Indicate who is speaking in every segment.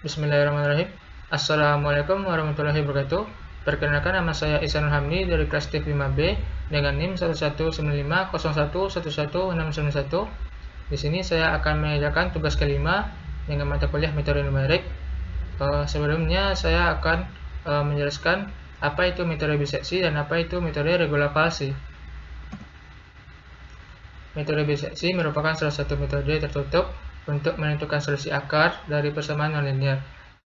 Speaker 1: Bismillahirrahmanirrahim. Assalamualaikum warahmatullahi wabarakatuh. Perkenalkan, nama saya Ihsanul Hamdi dari kelas TIP 5B dengan NIM 119501111691. Di sini saya akan mengerjakan tugas kelima dengan mata kuliah metode numerik. Sebelumnya saya akan menjelaskan apa itu metode biseksi dan apa itu metode regulavalsi. Metode biseksi merupakan salah satu metode tertutup untuk menentukan solusi akar dari persamaan nonlinear.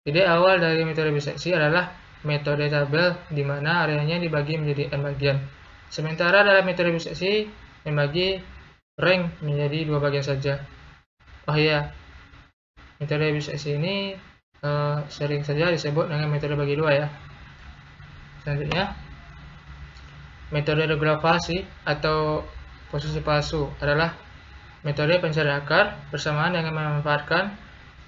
Speaker 1: Ide awal dari metode biseksi adalah metode tabel di mana areanya dibagi menjadi n bagian. Sementara dalam metode biseksi membagi rank menjadi 2 bagian saja. Oh iya, metode biseksi ini sering saja disebut dengan metode bagi 2 ya. Selanjutnya, metode regulavalsi atau posisi palsu adalah metode pencarian akar bersamaan dengan memanfaatkan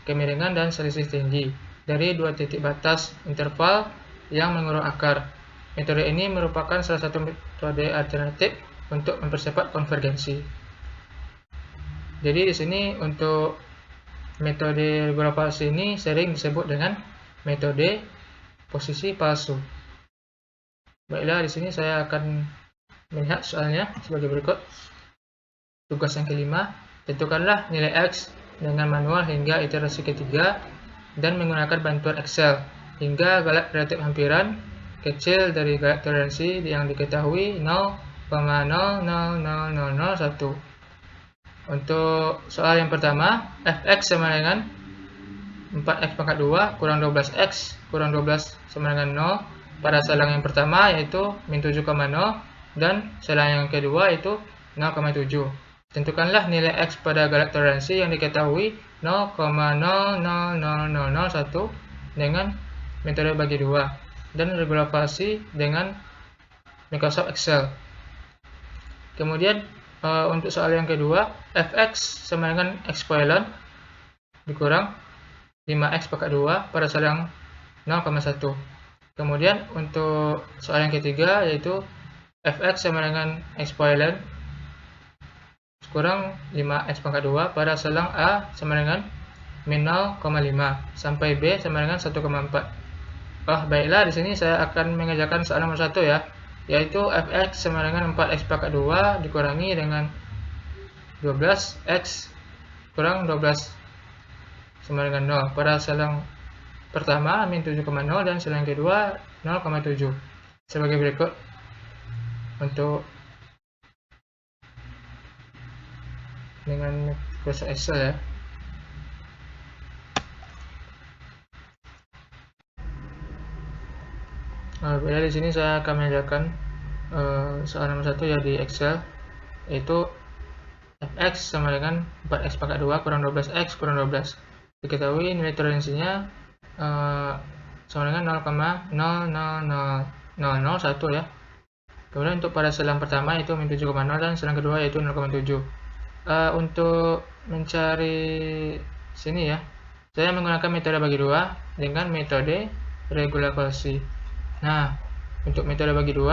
Speaker 1: kemiringan dan selisih tinggi dari dua titik batas interval yang mengurung akar. Metode ini merupakan salah satu metode alternatif untuk mempercepat konvergensi. Jadi di sini untuk metode regulavalsi ini sering disebut dengan metode posisi palsu. Baiklah, di sini saya akan melihat soalnya sebagai berikut. Tugas yang kelima, tentukanlah nilai X dengan manual hingga iterasi ketiga dan menggunakan bantuan Excel hingga galak relatif hampiran kecil dari galak toleransi yang diketahui 0,000001. Untuk soal yang pertama, fx sama dengan 4x pangkat 2 kurang 12x kurang 12 sama dengan 0 pada selang yang pertama yaitu min 7,0 dan selang yang kedua yaitu 0,7. Tentukanlah nilai X pada galak toleransi yang diketahui 0,000001 dengan metode bagi 2 dan regulavalsi dengan Microsoft Excel. Kemudian untuk soal yang kedua, fx sama dengan epsilon dikurang 5x pangkat 2 pada selang 0,1. Kemudian untuk soal yang ketiga yaitu fx sama dengan epsilon kurang 5x pangkat 2 pada selang A sama dengan min 0,5 sampai B sama dengan 1,4. Baiklah, di sini saya akan mengerjakan soal nomor 1 ya, yaitu fx sama dengan 4x pangkat 2 dikurangi dengan 12x kurang 12 sama dengan 0 pada selang pertama min 7,0 dan selang kedua 0,7 sebagai berikut. Untuk dengan Microsoft Excel ya. Bila di sini saya akan mengerjakan soal nomor 1 ya di Excel, yaitu fx sama dengan 4x pangkat 2 kurang 12x kurang 12. Diketahui nilai toleransinya sama dengan 0,000001 ya. Kemudian untuk pada selang pertama itu min 7,0 dan selang kedua yaitu 0,7. Untuk mencari sini ya, saya menggunakan metode bagi 2 dengan metode regulavalsi. Nah, untuk metode bagi 2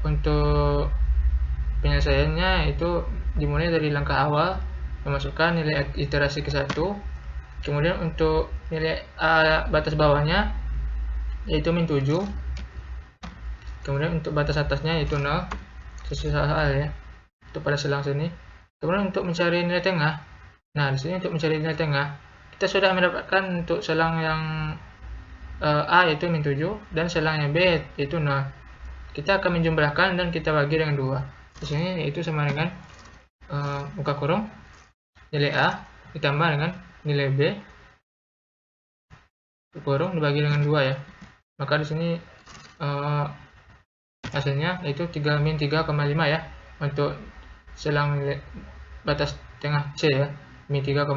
Speaker 1: untuk penyelesaiannya itu dimulai dari langkah awal memasukkan nilai iterasi ke 1. Kemudian untuk nilai batas bawahnya yaitu min 7. Kemudian untuk batas atasnya yaitu 0 sesuai soal ya. Untuk pada selang sini. Kemudian untuk mencari nilai tengah. Nah, di sini untuk mencari nilai tengah, kita sudah mendapatkan untuk selang yang A yaitu min 7 dan selang yang B yaitu 0. Kita akan menjumlahkan dan kita bagi dengan 2. Di sini yaitu sama dengan buka kurung nilai A ditambah dengan nilai B kurung dibagi dengan 2 ya. Maka di sini hasilnya yaitu 3-3,5 ya untuk selang nilai batas tengah C ya, min 3,5.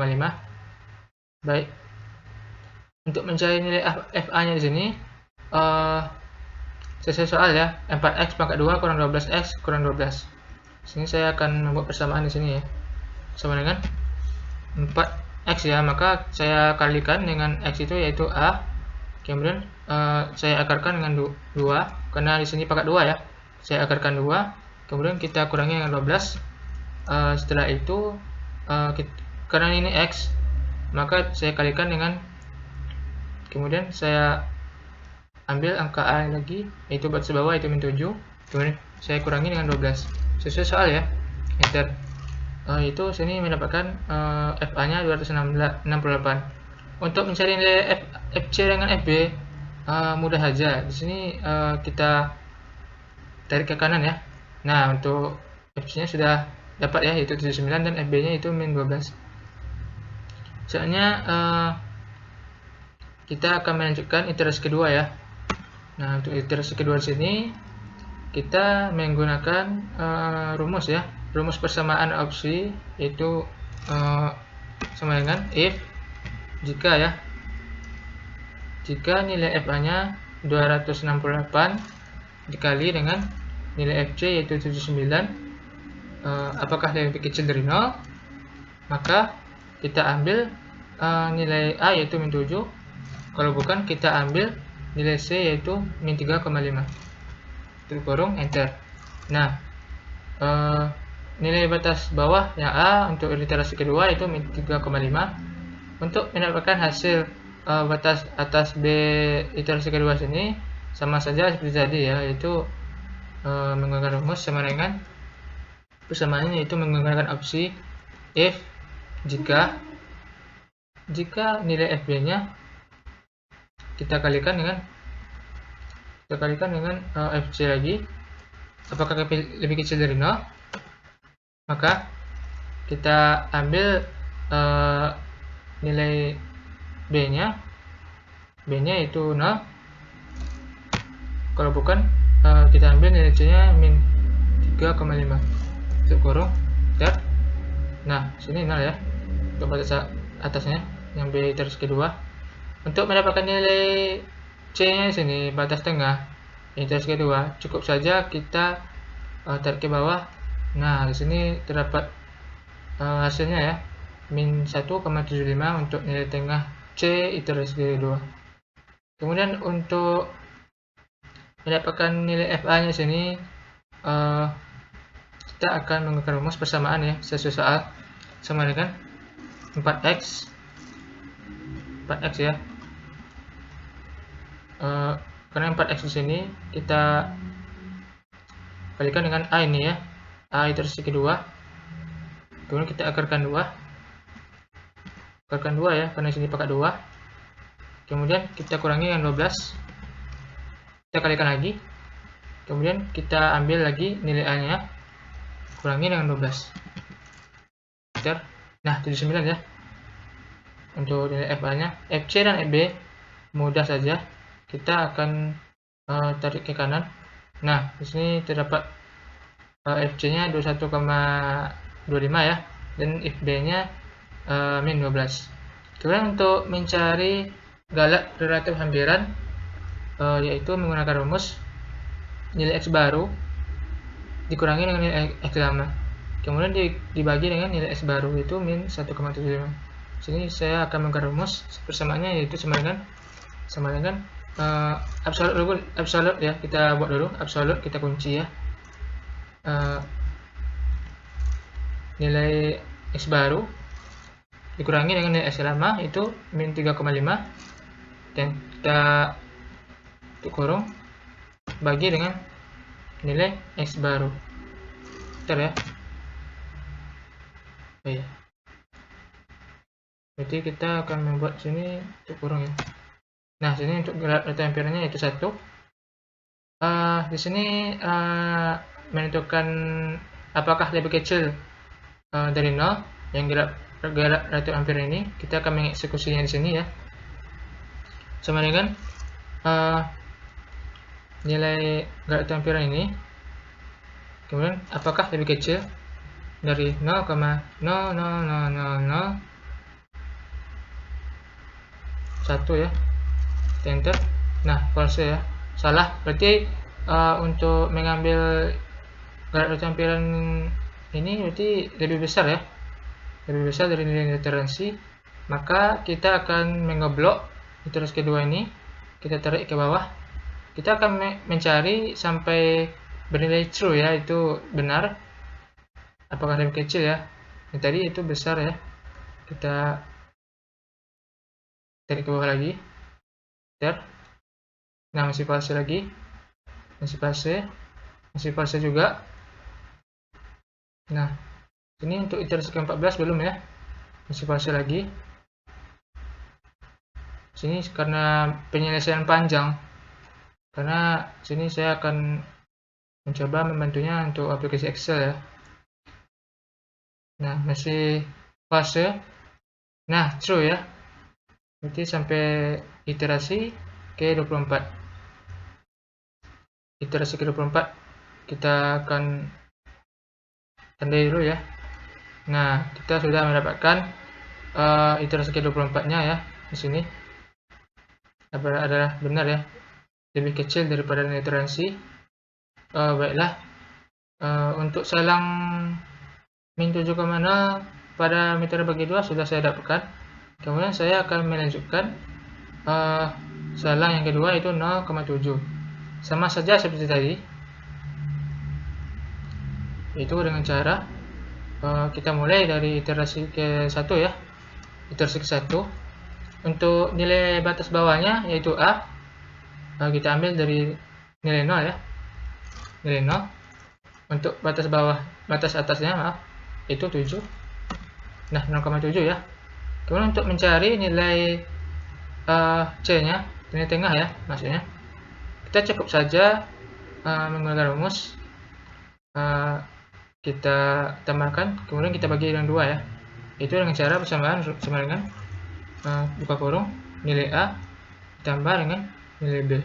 Speaker 1: Baik. Untuk mencari nilai FA-nya di sini sesuai soal ya, 4x pangkat 2 kurang 12x kurang 12. Di sini saya akan membuat persamaan di sini ya. Sama dengan 4x ya, maka saya kalikan dengan x itu yaitu A. Kemudian saya akarkan dengan 2 karena di sini pangkat 2 ya. Saya akarkan 2. Kemudian kita kurangi dengan 12. Setelah itu karena ini X, maka saya kalikan dengan, kemudian saya ambil angka A lagi, yaitu batas bawah itu min 7, kemudian saya kurangi dengan 12 sesuai soal ya, enter. Itu sini mendapatkan FA nya 268. Untuk mencari nilai FC dengan FB mudah saja. Di sini kita tarik ke kanan ya. Nah, untuk FC nya sudah dapat ya, yaitu 79, dan FB nya itu min 12. Soalnya kita akan melanjutkan iterasi kedua ya. Nah, untuk iterasi kedua di sini kita menggunakan rumus ya, rumus persamaan opsi, yaitu sama dengan if jika ya, jika nilai FA nya 268 dikali dengan nilai FC yaitu 79, apakah lebih kecil dari 0, maka kita ambil nilai A yaitu min 7, kalau bukan kita ambil nilai C yaitu min 3,5, tutup kurung, enter. Nah, nilai batas bawah yang A untuk iterasi kedua itu min 3,5. Untuk mendapatkan hasil batas atas B iterasi kedua sini sama saja seperti tadi ya, yaitu menggunakan rumus sama dengan persamaannya, yaitu menggunakan opsi if jika nilai FB nya kita kalikan dengan FC lagi, apakah lebih kecil dari 0, maka kita ambil nilai B nya itu 0, kalau bukan kita ambil nilai C nya min 3,5, tutup kurung, enter. Nah, sini 0 ya untuk batas atasnya yang B iterasi kedua. Untuk mendapatkan nilai C nya sini batas tengah iterasi kedua, cukup saja kita tarik ke bawah. Nah, di sini terdapat hasilnya ya, min 1,75 untuk nilai tengah C iterasi kedua. Kemudian untuk mendapatkan nilai FA nya sini kita akan menggunakan rumus persamaan ya, sesuai soal, sama dengan 4x ya. Karena 4x di sini kita kalikan dengan A ini ya, A iterasi kedua, kemudian kita akarkan 2 ya, karena sini pakai 2, kemudian kita kurangi dengan 12, kita kalikan lagi, kemudian kita ambil lagi nilai A nya, kurangi dengan 12, enter. Nah, 79 ya untuk nilai FA nya. FC dan FB mudah saja, kita akan tarik ke kanan. Nah, di sini terdapat FC nya 21,25 ya, dan FB nya min 12. Kemudian untuk mencari galak relatif hampiran, yaitu menggunakan rumus nilai X baru dikurangi dengan nilai X lama, kemudian dibagi dengan nilai X baru itu min 1,75. Sini saya akan menggunakan rumus persamaannya, yaitu sama dengan absolut ya, kita buat dulu absolut, kita kunci ya, nilai X baru dikurangi dengan nilai X lama itu min 3,5, dan kita tutup kurung bagi dengan nilai X baru, enter ya. Berarti kita akan membuat sini tutup kurung ya. Nah, sini untuk relatif hampirannya itu 1. Di sini menentukan apakah lebih kecil dari 0 yang gerak relatif hampiran ini, kita akan mengeksekusinya di sini ya, sama dengan nilai relatif hampiran ini, kemudian apakah lebih kecil dari 0,00001 ya, enter. Nah, false ya, salah, berarti untuk mengambil relatif hampiran ini berarti lebih besar ya, lebih besar dari nilai toleransi, maka kita akan mengeblok iterasi kedua ini, kita tarik ke bawah, kita akan mencari sampai bernilai true ya, itu benar, apakah lebih kecil ya, yang tadi itu besar ya, kita tarik ke bawah lagi, enter. Nah, masih fase lagi, masih fase juga. Nah, ini untuk iterasi ke-14 belum ya, masih fase lagi. Sini karena penyelesaian panjang, karena sini saya akan mencoba membantunya untuk aplikasi Excel ya. Nah, masih fase. Nah, true ya. Berarti sampai iterasi ke-24. Iterasi ke-24 kita akan tandai dulu ya. Nah, kita sudah mendapatkan iterasi ke-24-nya ya di sini. Adalah benar ya, lebih kecil daripada nilai toleransi. Baiklah, untuk salang min 7,0 pada metode bagi 2 sudah saya dapatkan. Kemudian saya akan melanjutkan salang yang kedua, itu 0,7. Sama saja seperti tadi, itu dengan cara kita mulai dari iterasi ke-1 ya. Iterasi ke-1 untuk nilai batas bawahnya yaitu A, kita ambil dari nilai 0 ya, nilai 0. Untuk batas atasnya maaf, itu 7. Nah, 0,7 ya. Kemudian untuk mencari nilai C nya, nilai tengah ya maksudnya, kita cukup saja menggunakan rumus, kita tambahkan, kemudian kita bagi dengan 2 ya. Itu dengan cara persamaan sama dengan buka kurung nilai A ditambah dengan nilai B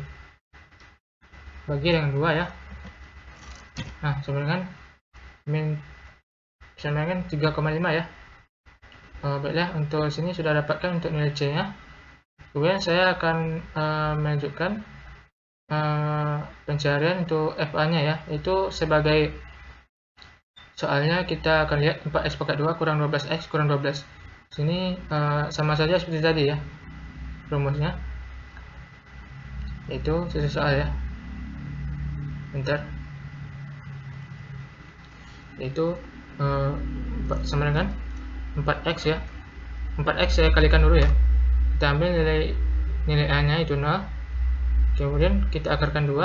Speaker 1: bagi dengan 2 ya. Nah, sama dengan sama dengan 3,5 ya. Baiklah, untuk sini sudah dapatkan untuk nilai C nya. Kemudian saya akan melanjutkan pencarian untuk FA nya ya, itu sebagai soalnya kita akan lihat 4x pangkat 2 kurang 12x kurang 12. Sini sama saja seperti tadi ya rumusnya, itu sesuai soal ya. Bentar, itu sama dengan 4x ya. 4x saya kalikan dulu ya. Kita ambil nilai A nya itu 0, kemudian kita akarkan 2.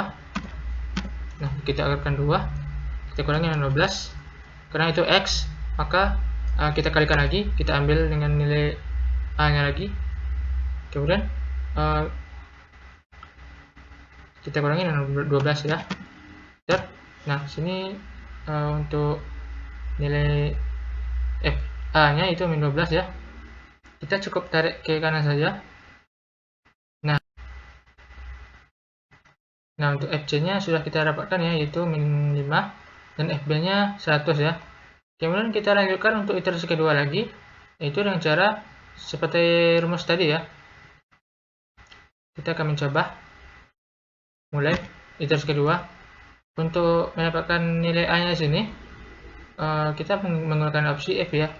Speaker 1: Nah, kita akarkan 2, kita kurangi dengan 12. Karena itu X, maka kita kalikan lagi, kita ambil dengan nilai A nya lagi, kemudian kita kurangi dengan 12 ya. Nah, sini untuk nilai FA nya itu min 12 ya. Kita cukup tarik ke kanan saja. Nah, untuk FC nya sudah kita dapatkan ya, yaitu min 5, dan FB nya 100 ya. Kemudian kita lanjutkan untuk iterasi kedua lagi, yaitu dengan cara seperti rumus tadi ya. Kita akan mencoba mulai iterasi kedua. Untuk mendapatkan nilai A nya di sini, kita menggunakan opsi if ya,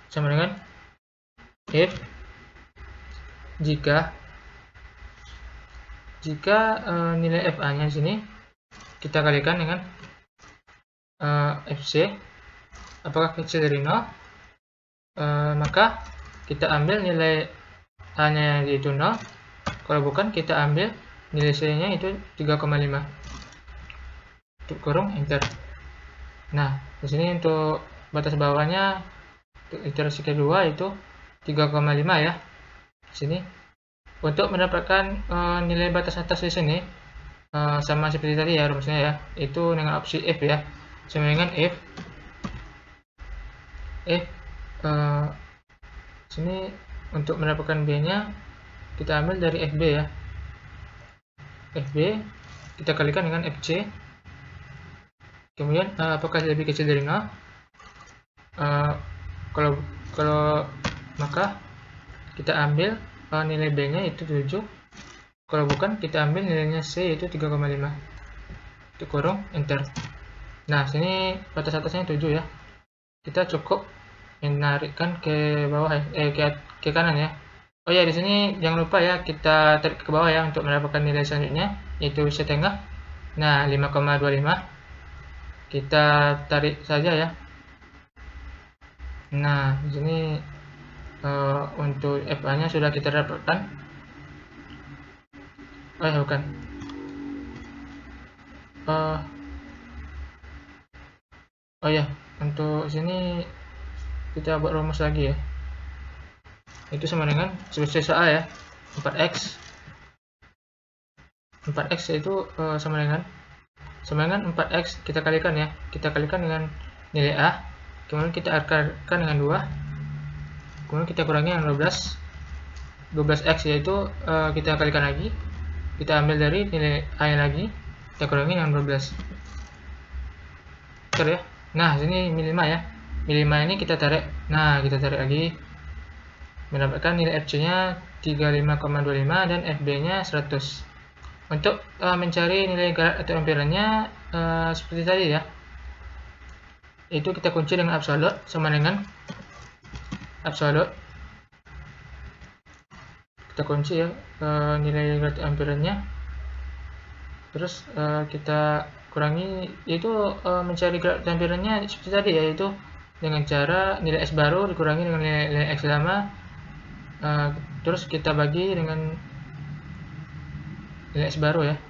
Speaker 1: sama dengan if jika nilai FA nya di sini kita kalikan dengan FC, apakah kecil dari 0, maka kita ambil nilai A nya yaitu 0, kalau bukan kita ambil nilai C nya itu 3,5, tutup kurung, enter. Nah, di sini untuk batas bawahnya untuk iterasi kedua itu 3,5 ya. Di sini untuk mendapatkan nilai batas atas di sini sama seperti tadi ya rumusnya ya, itu dengan opsi if ya, sama dengan if sini untuk mendapatkan B nya kita ambil dari FB ya. FB kita kalikan dengan FC, kemudian apakah lebih kecil dari 0, kalau maka kita ambil nilai B nya itu 7, kalau bukan kita ambil nilainya C yaitu 3,5, itu kurung, enter. Nah, sini batas atasnya 7 ya, kita cukup menarikkan ke bawah ke kanan ya. Oh ya, di sini jangan lupa ya, kita tarik ke bawah ya untuk mendapatkan nilai selanjutnya, yaitu C tengah. Nah, 5,25 kita tarik saja ya. Nah, di sini untuk FA nya sudah kita dapatkan. Bukan, oh ya, untuk sini kita buat rumus lagi ya, itu sama dengan sebesar A ya, 4x itu sama dengan 4x kita kalikan ya, kita kalikan dengan nilai A, kemudian kita akarkan dengan 2, kemudian kita kurangi dengan 12x yaitu kita kalikan lagi, kita ambil dari nilai A lagi, kita kurangi dengan 12. Oke ya. Nah, sini mi5 ya. Mi5 ini kita tarik. Nah, kita tarik lagi. Mendapatkan nilai FC-nya 35,25 dan FB-nya 100. Untuk mencari nilai garat atau amperannya seperti tadi ya. Itu kita kunci dengan absolut sama dengan absolut. Kita kunci ya nilai garat atau amperannya. Terus kita kurangi, yaitu mencari garat atau amperannya seperti tadi ya, yaitu dengan cara nilai S baru dikurangi dengan nilai X lama, terus kita bagi dengan nilai S baru ya,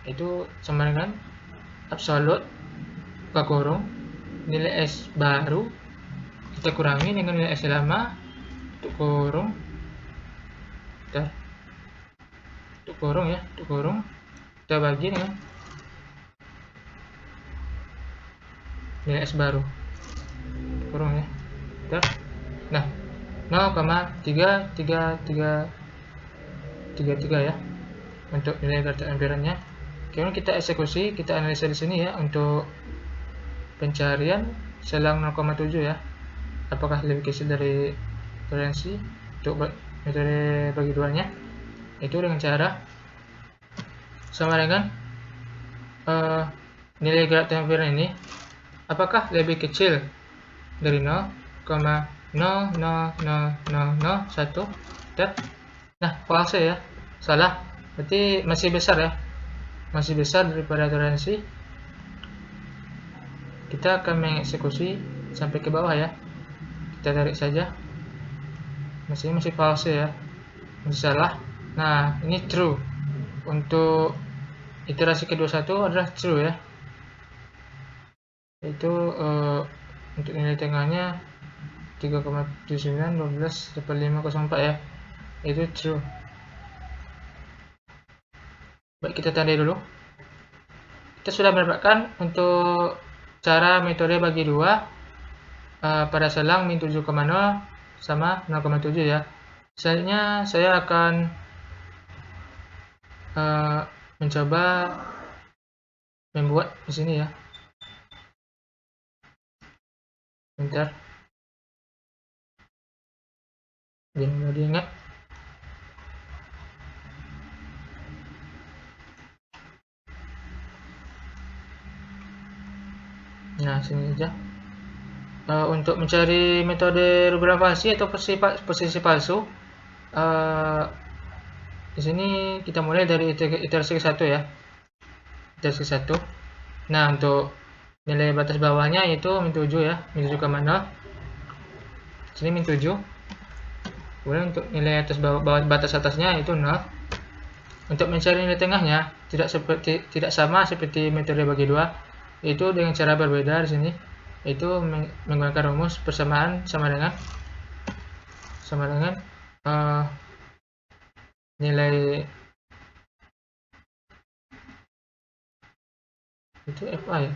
Speaker 1: itu sama dengan absolut buka kurung nilai S baru kita kurangi dengan nilai S lama tutup kurung, tutup kurung ya, tutup kurung, kita bagi dengan nilai S baru kurung ya. Nah, 0,3333 ya untuk nilai garat amperannya. Kemudian kita eksekusi, kita analisa di sini ya untuk pencarian selang 0,7 ya. Apakah lebih kecil dari toleransi untuk metode bagi duanya? Itu dengan cara sama dengan nilai garat amperan ini apakah lebih kecil dari 0,00001. Nah, false ya, salah, berarti masih besar ya, masih besar daripada toleransi. Kita akan mengeksekusi sampai ke bawah ya, kita tarik saja, masih false ya, masih salah. Nah, ini true. Untuk iterasi ke-21 adalah true ya, itu untuk nilai tengahnya 3,7912,504 ya, itu true. Baik, kita tandai dulu. Kita sudah mendapatkan untuk cara metode bagi 2 pada selang min 7,0 sama 0,7 ya. Selanjutnya saya akan mencoba membuat di sini ya. Bentar, biar mudah diingat. Nah, sini saja. Untuk mencari metode regularisasi atau posisi palsu, di sini kita mulai dari iterasi ke-1 ya. Iterasi ke-1. Nah, untuk nilai batas bawahnya itu min 7 ya, min 7,0. Sini min 7. Kemudian untuk nilai atas batas atasnya itu 0. Untuk mencari nilai tengahnya tidak sama seperti metode bagi 2, yaitu dengan cara berbeda di sini, yaitu menggunakan rumus persamaan sama dengan nilai itu FA ya.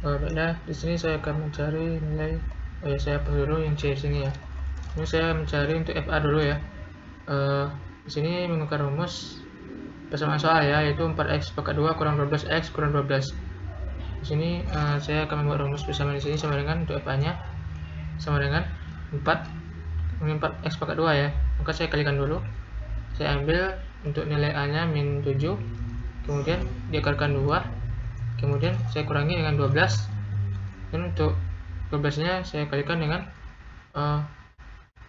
Speaker 1: Baiklah, di sini saya akan mencari nilai. Saya hapus dulu yang C di sini ya. Ini saya mencari untuk FA dulu ya. Di sini menggunakan rumus persamaan soal ya, yaitu 4x pangkat 2 kurang 12x kurang 12. Di sini saya akan membuat rumus persamaan di sini sama dengan untuk FA-nya sama dengan 4x pangkat 2 ya. Maka saya kalikan dulu. Saya ambil untuk nilai A-nya min 7, kemudian diakarkan 2. Kemudian saya kurangi dengan 12, dan untuk 12 nya saya kalikan dengan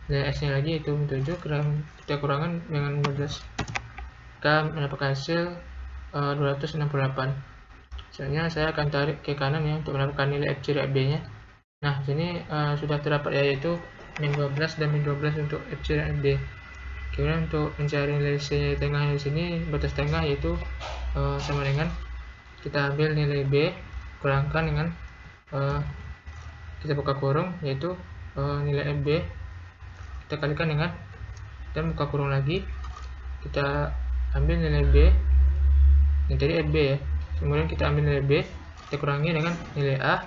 Speaker 1: nilai S nya lagi, yaitu 7 kita kurangkan dengan 12, kita mendapatkan hasil 268. Misalnya saya akan tarik ke kanan ya untuk mendapatkan nilai FC dan FB nya. Nah sini sudah terdapat yaitu min 12 dan min 12 untuk FC dan FB. Kemudian untuk mencari nilai C tengahnya di sini, batas tengah yaitu sama dengan kita ambil nilai B kurangkan dengan kita buka kurung yaitu nilai FB, kita kalikan dengan, dan buka kurung lagi, kita ambil nilai B yang tadi FB ya, kemudian kita ambil nilai B, kita kurangi dengan nilai A,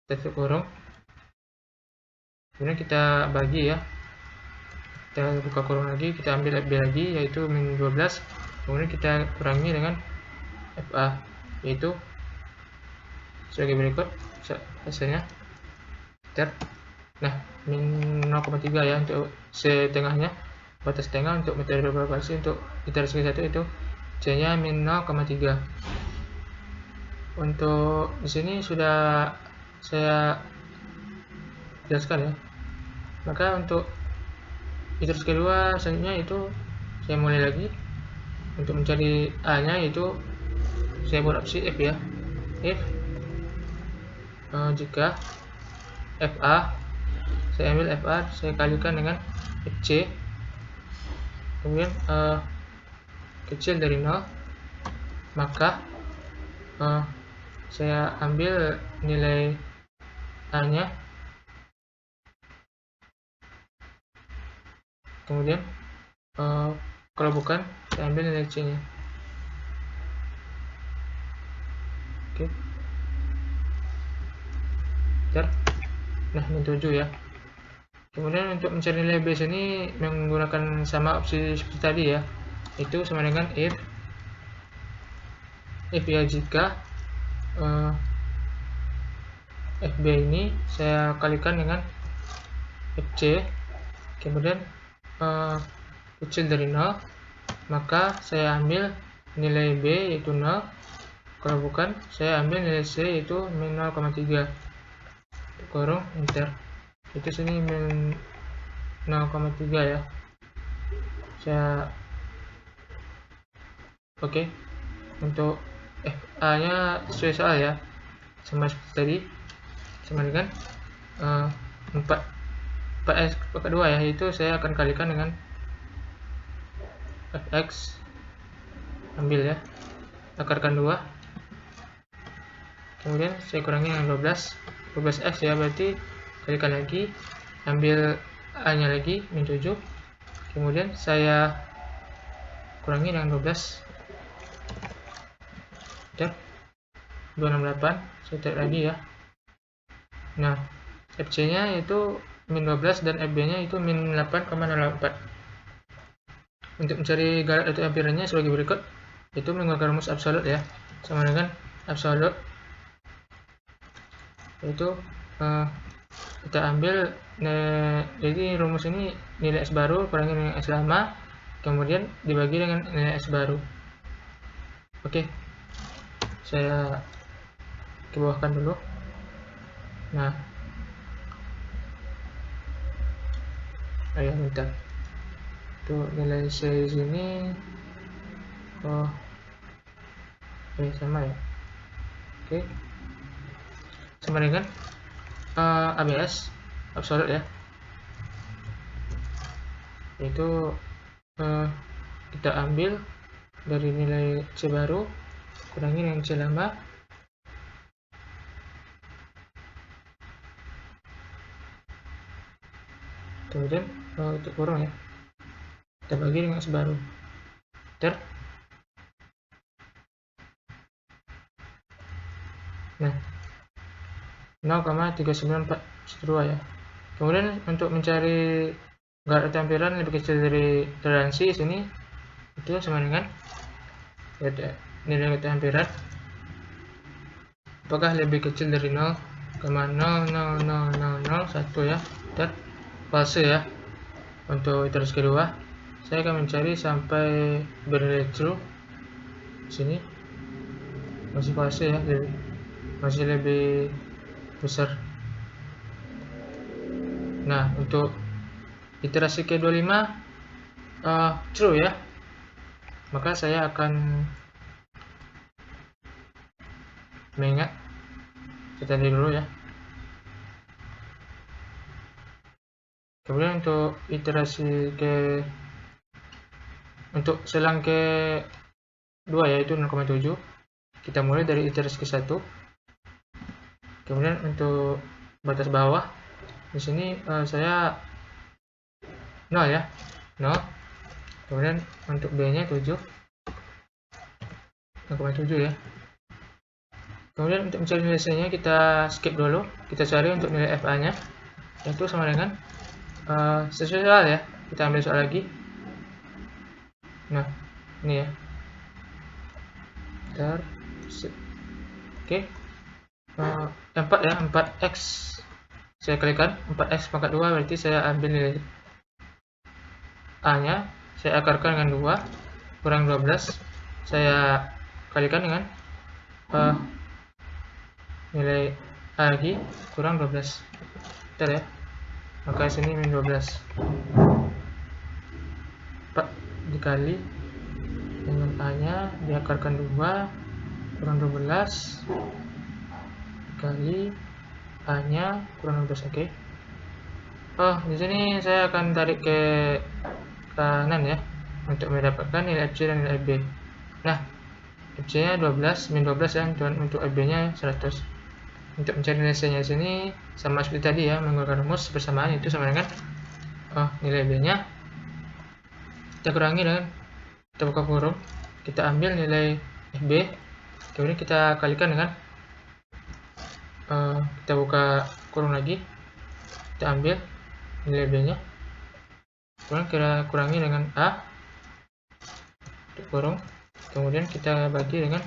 Speaker 1: kita tutup kurung, kemudian kita bagi ya, kita buka kurung lagi, kita ambil FB lagi yaitu min 12, kemudian kita kurangi dengan FA yaitu sebagai berikut hasilnya. Nah min 0,3 ya untuk C tengahnya, batas tengah untuk metode propagasi untuk iterasi ke 1 itu C nya min 0,3. Untuk di sini sudah saya jelaskan ya. Maka untuk iterasi kedua selanjutnya itu saya mulai lagi untuk mencari A nya, yaitu saya buat opsi if ya, if jika FA, saya ambil FA, saya kalikan dengan FC, kemudian kecil dari 0, maka saya ambil nilai A nya, kemudian kalau bukan saya ambil nilai C nya. Oke. Nah min 7 ya. Kemudian untuk mencari nilai B sini menggunakan sama opsi seperti tadi ya, itu sama dengan if ya jika FB ini saya kalikan dengan FC, kemudian kecil dari 0, maka saya ambil nilai B yaitu 0, kalau bukan saya ambil nilai C yaitu min 0,3, kurung enter. Itu sini min 0,3 ya. Saya oke. Untuk FA nya sesuai soal ya, sama seperti tadi, sama dengan 4x2 ya, itu saya akan kalikan dengan fx, ambil ya, akarkan 2, kemudian saya kurangi dengan 12x ya, berarti kalikan lagi, ambil A nya lagi min 7, kemudian saya kurangi dengan 12, dan 268, saya tarik lagi ya. Nah FC nya itu min 12 dan FB nya itu min 8,04. Untuk mencari garat atau ampirannya sebagai berikut, itu menggunakan rumus absolut ya, sama dengan absolut yaitu kita ambil jadi rumus ini nilai S baru kurangi nilai S lama, kemudian dibagi dengan nilai S baru. Oke, saya kebawahkan dulu. Nah bentar, tuh nilai C sini sama ya. Oke, sama dengan ABS absolut ya, yaitu kita ambil dari nilai C baru kurangi dengan C lama, kemudian untuk kurung ya, kita bagi dengan S baru. Nah 0,39412 ya. Kemudian untuk mencari garat tampilan lebih kecil dari toleransi sini, itu sama dengan nilai tampilan apakah lebih kecil dari 0,00001 ya, dan false ya. Untuk iterasi kedua saya akan mencari sampai bernilai true. Sini masih false ya, masih lebih besar. Nah untuk iterasi ke-25 true ya, maka saya akan mengingat kita tadi dulu ya. Kemudian untuk iterasi untuk selang ke 2 yaitu 0,7, kita mulai dari iterasi ke 1. Kemudian untuk batas bawah di sini saya 0 ya, 0. Kemudian untuk B nya 7, 0,7 ya. Kemudian untuk mencari nilai C nya kita skip dulu, kita cari untuk nilai FA nya, yaitu sama dengan sesuai soal ya, kita ambil soal lagi. Nah ini ya, oke, 4 ya, 4x saya kalikan 4x pangkat 2, berarti saya ambil nilai A nya, saya akarkan dengan 2 kurang 12, saya kalikan dengan nilai A lagi kurang 12, bentar ya, maka sini min 12, 4 dikali dengan A nya diakarkan 2 kurang 12 dikali A nya kurang 12. Oke. Di sini saya akan tarik ke kanan ya untuk mendapatkan nilai FC dan nilai B. Nah, FC nya 12 min 12 ya, dan untuk AB nya 100. Untuk mencari nilai C nya sini sama seperti tadi ya, menggunakan rumus bersamaan, itu sama dengan nilai B nya kita kurangi dengan, kita buka kurung, kita ambil nilai FB, kemudian kita kalikan dengan kita buka kurung lagi, kita ambil nilai B nya, kemudian kita kurangi dengan A, kurung, kemudian kita bagi dengan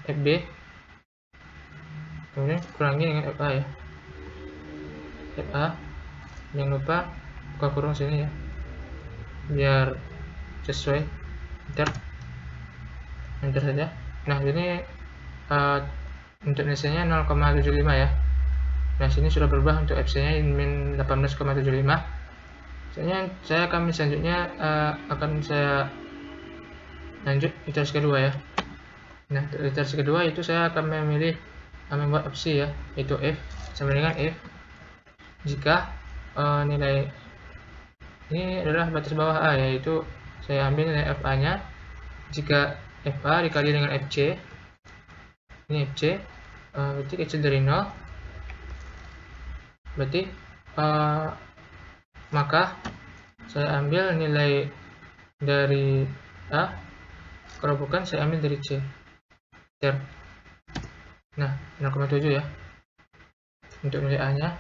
Speaker 1: FB, kemudian kurangi dengan FA ya, FA, jangan lupa buka kurung sini ya biar sesuai, enter saja. Nah ini untuk nilai C nya 0,75 ya. Nah sini sudah berubah untuk FC nya min 18,75. Saya akan selanjutnya akan saya lanjut iterasi kedua ya. Nah iterasi kedua itu saya akan membuat opsi ya, yaitu F sama dengan F jika nilai ini adalah batas bawah A, yaitu saya ambil nilai FA nya jika FA dikali dengan FC, ini FC berarti kecil dari 0, berarti maka saya ambil nilai dari A, kalau bukan saya ambil dari C. Nah 0,7 ya untuk nilai A nya.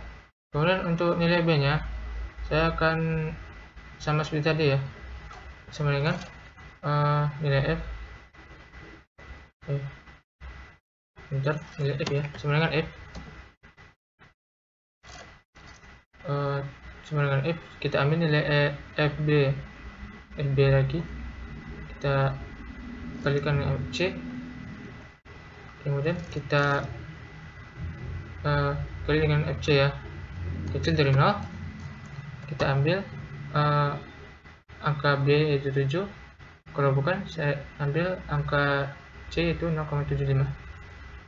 Speaker 1: Kemudian untuk nilai B nya saya akan sama seperti tadi ya, sama dengan nilai F, nilai F ya, sama dengan F, sama dengan F, kita ambil nilai FB lagi, kita kalikan dengan FC, kemudian kita kali dengan FC ya, kecil dari 0, kita ambil angka B yaitu 7, kalau bukan saya ambil angka C yaitu 0,75,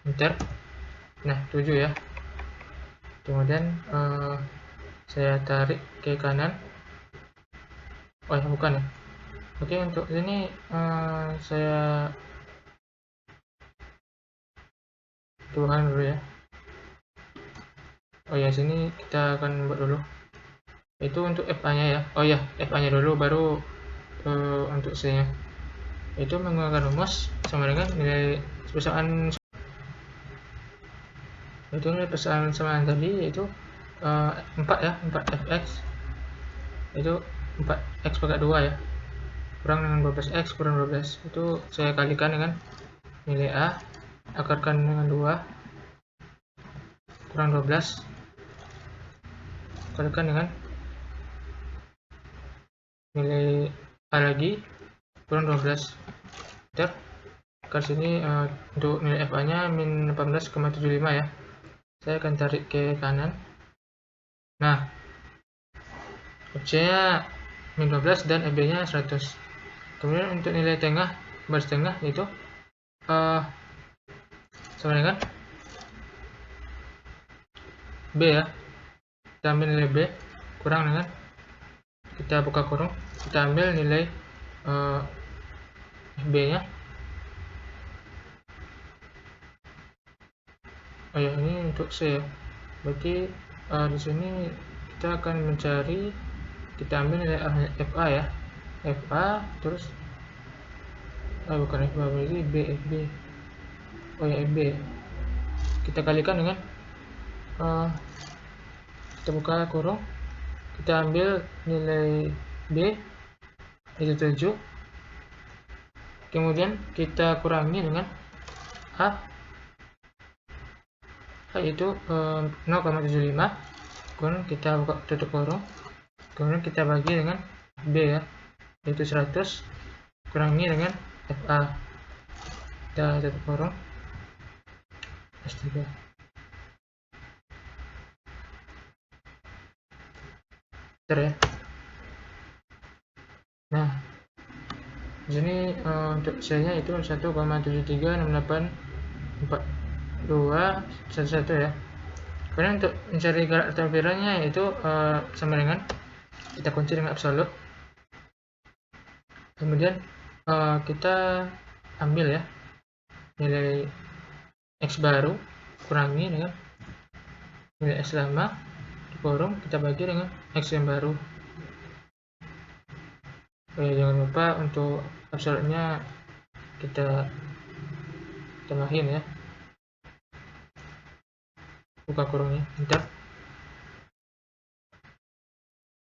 Speaker 1: enter. Nah 7 ya, kemudian saya tarik ke kanan, bukan ya. Oke, untuk ini saya tuangkan dulu ya. Sini kita akan buat dulu, itu untuk FA nya ya. FA nya dulu, baru untuk C nya, itu menggunakan rumus sama dengan nilai persamaan, itu nilai persamaan tadi, yaitu 4 ya, 4fx itu 4x pangkat 2 ya, kurang dengan 12x kurang 12, itu saya kalikan dengan nilai A, akarkan dengan 2 kurang 12, kalikan dengan nilai A lagi kurang 12, enter. Ke sini untuk nilai FA nya min 18,75 ya, saya akan tarik ke kanan. Nah FC nya min 12 dan FB nya 100. Kemudian untuk nilai tengah, baris tengah, itu sama dengan B ya. Kita ambil nilai B kurang dengan, kita buka kurung, kita ambil nilai B nya. Oh ya, ini untuk C ya. Berarti di sini kita akan mencari, kita ambil nilai FA ya. FA terus bukan FA, berarti B, FB. Oh ya, FB ya. Kita kalikan dengan kita buka kurung, kita ambil nilai B itu 7, kemudian kita kurangi dengan A yaitu 0,75, kemudian kita buka tutup kurung, kemudian kita bagi dengan B ya, yaitu 100 kurangi dengan FA, kita tutup kurung S3. Ya. Nah, di sini untuk C-nya itu 1,73684211 ya. Kemudian untuk mencari gerak tampilannya itu sama dengan kita kunci dengan absolut. Kemudian kita ambil ya nilai X baru kurangi dengan nilai X lama, kurung kita bagi dengan X yang baru. Jangan lupa untuk absolutnya kita tambahin ya, buka kurungnya, enter.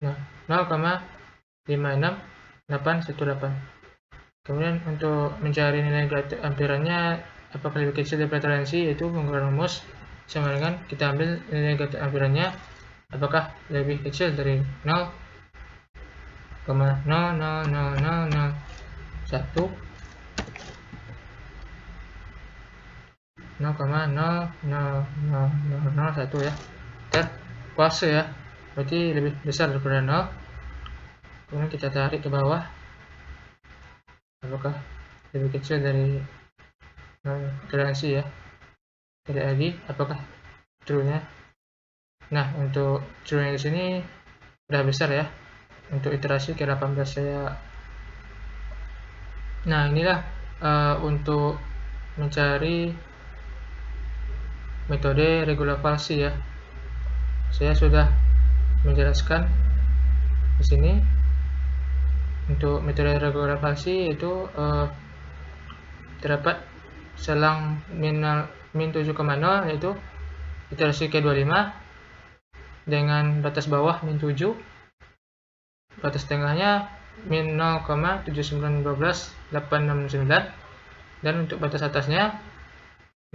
Speaker 1: Nah, 0,56818. Kemudian untuk mencari nilai amperannya apakah lebih kecil dari toleransi, yaitu menggunakan rumus sama dengan kita ambil nilai amperannya apakah lebih kecil dari 0,00001 0,00001 ya. Kita kuasa ya, berarti lebih besar daripada 0. Kemudian kita tarik ke bawah, apakah lebih kecil dari toleransi ya. Tidak lagi, apakah true-nya. Nah, untuk true-nya di sini udah besar ya. Untuk iterasi ke 18 saya. Nah, inilah untuk mencari metode regular falsi ya. Saya sudah menjelaskan di sini. Untuk metode regular falsi itu terdapat selang min 7,0 yaitu iterasi ke-25 dengan batas bawah min 7, batas tengahnya min 0,79128669, dan untuk batas atasnya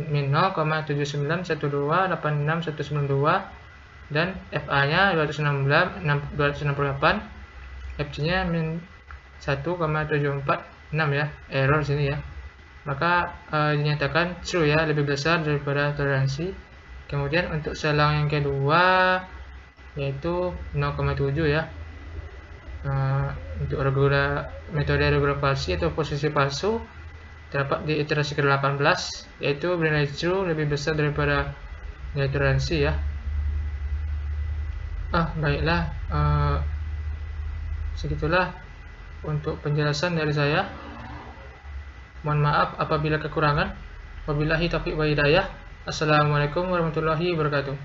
Speaker 1: min 0,7912869192, dan FA-nya 268, FC-nya min 1,746 ya, error sini ya. Maka dinyatakan true ya, lebih besar daripada toleransi. Kemudian untuk selang yang kedua yaitu 0,7 ya. Untuk metode regular falsi atau posisi palsu terdapat di iterasi ke-18 yaitu bernilai true lebih besar daripada nilai toleransi ya. Baiklah, segitulah untuk penjelasan dari saya. Mohon maaf apabila kekurangan. Wabillahi taufiq wa hidayah. Assalamualaikum warahmatullahi wabarakatuh.